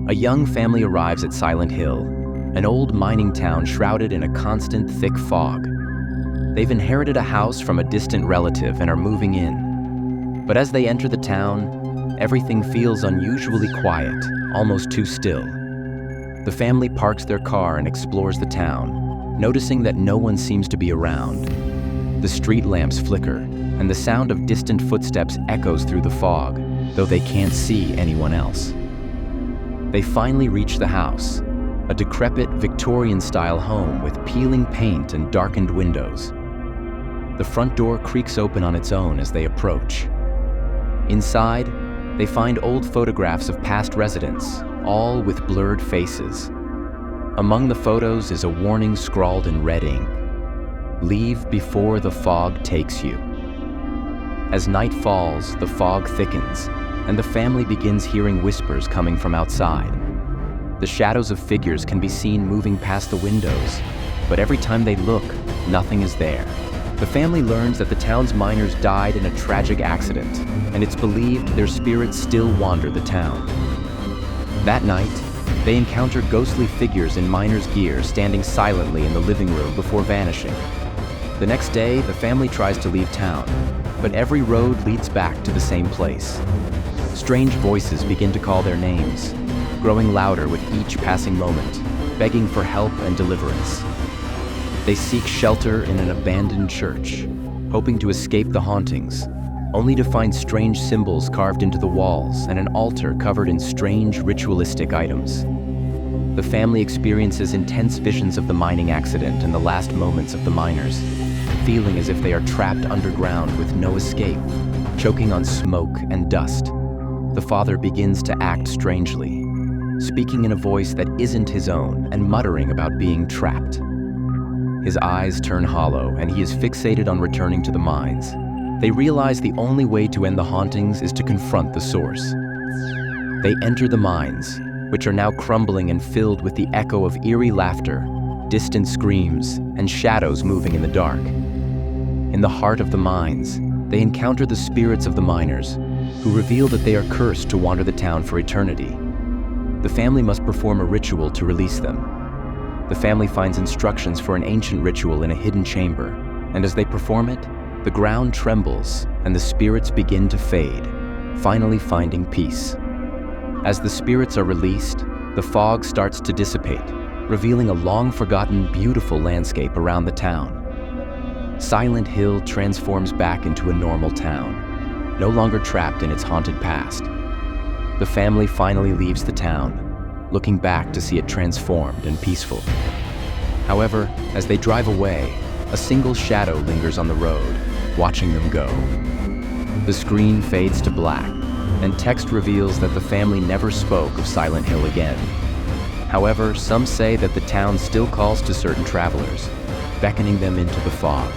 A young family arrives at Silent Hill, an old mining town shrouded in a constant, thick fog. They've inherited a house from a distant relative and are moving in. But as they enter the town, everything feels unusually quiet, almost too still. The family parks their car and explores the town, noticing that no one seems to be around. The street lamps flicker, and the sound of distant footsteps echoes through the fog, though they can't see anyone else. They finally reach the house, a decrepit Victorian-style home with peeling paint and darkened windows. The front door creaks open on its own as they approach. Inside, they find old photographs of past residents, all with blurred faces. Among the photos is a warning scrawled in red ink: "Leave before the fog takes you." As night falls, the fog thickens, and the family begins hearing whispers coming from outside. The shadows of figures can be seen moving past the windows, but every time they look, nothing is there. The family learns that the town's miners died in a tragic accident, and it's believed their spirits still wander the town. That night, they encounter ghostly figures in miners' gear standing silently in the living room before vanishing. The next day, the family tries to leave town, but every road leads back to the same place. Strange voices begin to call their names, growing louder with each passing moment, begging for help and deliverance. They seek shelter in an abandoned church, hoping to escape the hauntings, only to find strange symbols carved into the walls and an altar covered in strange ritualistic items. The family experiences intense visions of the mining accident and the last moments of the miners, feeling as if they are trapped underground with no escape, choking on smoke and dust. The father begins to act strangely, speaking in a voice that isn't his own and muttering about being trapped. His eyes turn hollow, and he is fixated on returning to the mines. They realize the only way to end the hauntings is to confront the source. They enter the mines, which are now crumbling and filled with the echo of eerie laughter, distant screams, and shadows moving in the dark. In the heart of the mines, they encounter the spirits of the miners, who reveal that they are cursed to wander the town for eternity. The family must perform a ritual to release them. The family finds instructions for an ancient ritual in a hidden chamber, and as they perform it, the ground trembles and the spirits begin to fade, finally finding peace. As the spirits are released, the fog starts to dissipate, revealing a long-forgotten, beautiful landscape around the town. Silent Hill transforms back into a normal town, no longer trapped in its haunted past. The family finally leaves the town, looking back to see it transformed and peaceful. However, as they drive away, a single shadow lingers on the road, watching them go. The screen fades to black, and text reveals that the family never spoke of Silent Hill again. However, some say that the town still calls to certain travelers, beckoning them into the fog.